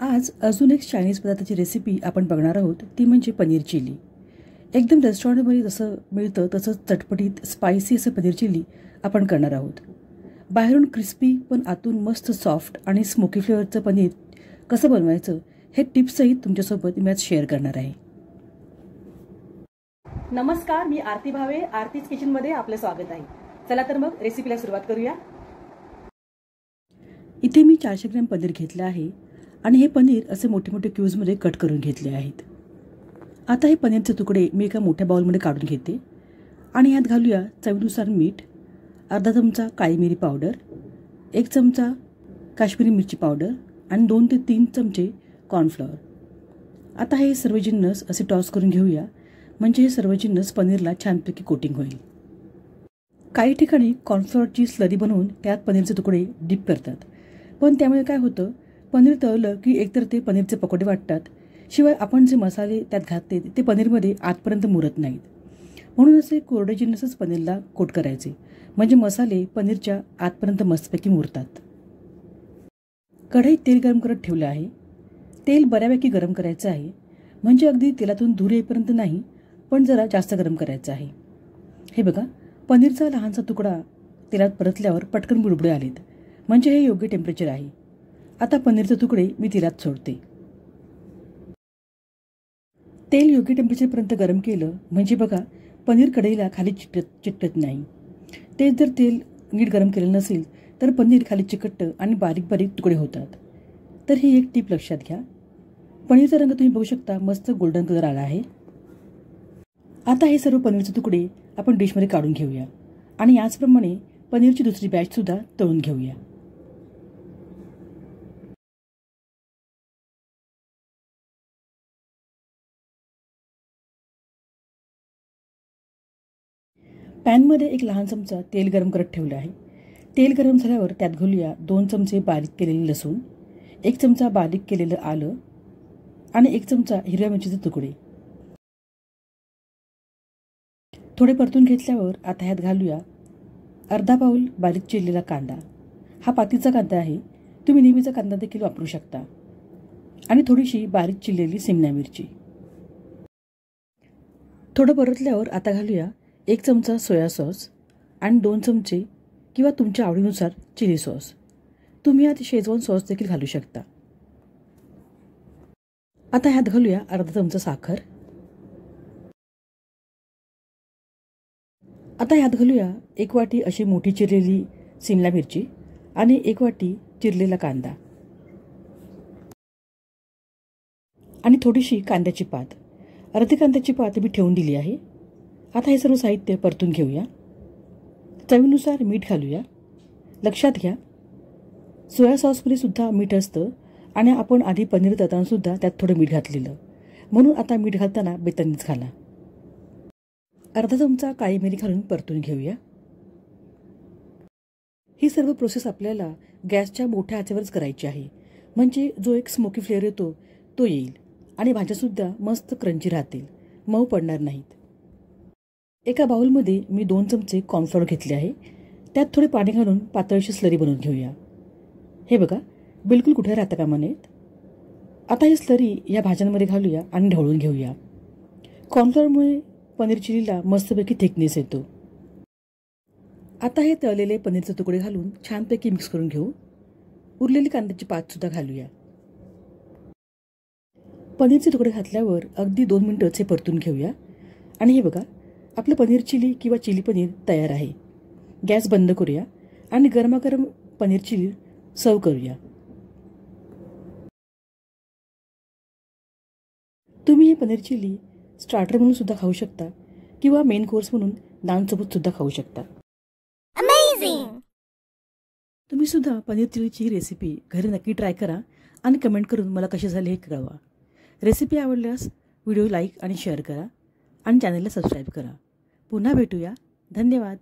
आज अजून एक चायनीज पदार्थाची रेसिपी आपण बघणार आहोत, ती म्हणजे पनीर चिली। एकदम रेस्टॉरंटमध्ये जसं मिळतं तसंच चटपटीत स्पायसी असं पनीर चिली आपण करणार आहोत। बाहेरून क्रिस्पी पण आतून मस्त सॉफ्ट आणि स्मोकी फ्लेवरचं पनीर कसं बनवायचं हे टिप्ससहित तुमच्यासोबत मी आज शेअर करणार आहे। नमस्कार, मी आरती भावे, आरतीज किचनमध्ये आपलं स्वागत आहे। चला तर मग रेसिपीला सुरुवात करूया। इथे मी 400 ग्रॅम पनीर घेतलं आहे आणि हे पनीर असे मोठे मोठे क्यूब्समध्ये कट करून घेतले आहेत। आता हे पनीरचे तुकडे मी एका मोठ्या बाउलमध्ये काढून घेते आणि यात घालूया चवीनुसार मीठ, अर्धा चमचा काळी मिरी पावडर, 1 चमचा काश्मीरी मिरची पावडर आणि 2 ते 3 चमचे कॉर्नफ्लॉवर। आता हे सर्व जिन्नस असे टॉस करून घेऊया, म्हणजे हे सर्व जिन्नस पनीरला छानपैकी कोटिंग होईल। काही ठिकाणी कॉर्नफ्लॉवरची स्लरी बनवून त्यात पनीरचे तुकडे डिप करतात, पण त्यामुळे काय होतं, पनीर तळलं की एकतर ते पनीरचे पकोडे वाटतात, शिवाय आपण जे मसाले त्यात घातले ते पनीरमध्ये आतपर्यंत मुरत नाहीत। म्हणून असे कोरडे जिन्नसच पनीरला कोट करायचे, म्हणजे मसाले पनीरच्या आतपर्यंत मस्तपैकी मुरतात। कढईत तेल गरम करत ठेवलं आहे। तेल बऱ्यापैकी गरम करायचं आहे, म्हणजे अगदी तेलातून धूर येईपर्यंत नाही, पण जरा जास्त गरम करायचं आहे। हे बघा, पनीरचा लहानसा तुकडा तेलात परतल्यावर पटकन बुडबुडे आलेत, म्हणजे हे योग्य टेम्परेचर आहे। आता पनीरचे तुकडे मी तेलात सोडते। तेल योग्य टेम्परेचरपर्यंत गरम केलं म्हणजे बघा, पनीर कढईला खाली चिकटत नाही। ते जर तेल नीट गरम केलं नसेल तर पनीर खाली चिकटतं आणि बारीक बारीक तुकडे होतात। तर ही एक टिप लक्षात घ्या। पनीरचा रंग तुम्ही बघू शकता, मस्त गोल्डन कलर आला आहे। आता हे सर्व पनीरचे तुकडे आपण डिशमध्ये काढून घेऊया आणि याचप्रमाणे पनीरची दुसरी बॅच सुद्धा तळून घेऊया। पॅनमध्ये एक लहान चमचा तेल गरम करत ठेवलं आहे। तेल गरम झाल्यावर त्यात घालूया 2 चमचे बारीक केलेले लसूण, 1 चमचा बारीक केलेलं आलं आणि 1 चमचा हिरव्या मिरचीचे तुकडे। थोडे परतून घेतल्यावर आता ह्यात घालूया अर्धा पाऊल बारीक चिरलेला कांदा। हा पातीचा कांदा आहे, तुम्ही नेहमीचा कांदा देखील वापरू शकता। आणि थोडीशी बारीक चिरलेली शिमला मिरची। थोडं परतल्यावर आता घालूया 1 चमचा सोया सॉस आणि 2 चमचे किंवा तुमच्या आवडीनुसार चिली सॉस। तुम्ही यात शेजवान सॉस देखील घालू शकता। आता ह्यात घालूया अर्धा चमचा साखर। आता ह्यात घालूया 1 वाटी अशी मोठी चिरलेली शिमला मिरची आणि 1 वाटी चिरलेला कांदा आणि थोडीशी कांद्याची पात। अर्धी कांद्याची पात मी ठेवून दिली आहे। आता हे सर्व साहित्य परतून घेऊया। चवीनुसार मीठ घालूया। लक्षात घ्या, सोया सॉसमध्ये सुद्धा मीठ असतं आणि आपण आधी पनीर तळताना सुद्धा त्यात थोडं मीठ घातलेलं, म्हणून आता मीठ घालताना बेतनीच घाला। अर्धा चमचा काळी मिरी घालून परतून घेऊया। ही सर्व प्रोसेस आपल्याला गॅसच्या मोठ्या आचेवरच करायची आहे, म्हणजे जो एक स्मोकी फ्लेवर येतो तो येईल आणि भाज्यासुद्धा मस्त क्रंची राहतील, मऊ पडणार नाहीत। एका बाउलमध्ये मी 2 चमचे कॉर्नफ्लॉवर घेतले आहे, त्यात थोडे पाणी घालून पातळशी स्लरी बनवून घेऊया। हे बघा, बिलकुल कुठे राहता कामा नयेत। आता ही स्लरी या भाज्यांमध्ये घालूया आणि ढवळून घेऊया। कॉर्नफ्लॉवरमुळे पनीर चिलीला मस्तपैकी थिकनेस येतो। आता हे तळलेले पनीरचे तुकडे घालून छानपैकी मिक्स करून घेऊ। उरलेली कांद्याची पात सुद्धा घालूया। पनीरचे तुकडे घातल्यावर अगदी 2 मिनिटच हे परतून घेऊया आणि हे बघा, आपलं पनीर चिली किंवा चिली पनीर तयार आहे। गॅस बंद करूया आणि गरमागरम पनीर चिली सर्व करूया। तुम्ही हे पनीर चिली स्टार्टर म्हणून सुद्धा खाऊ शकता किंवा मेन कोर्स म्हणून नानसोबत सुद्धा खाऊ शकता। अमेझिंग! तुम्ही सुद्धा पनीर चिलीची ही रेसिपी घरी नक्की ट्राय करा आणि कमेंट करून मला कशी झाली हे कळवा। रेसिपी आवडल्यास व्हिडिओ लाईक आणि शेअर करा आणि चॅनलला सबस्क्राईब करा। पुन्हा भेटूया। धन्यवाद।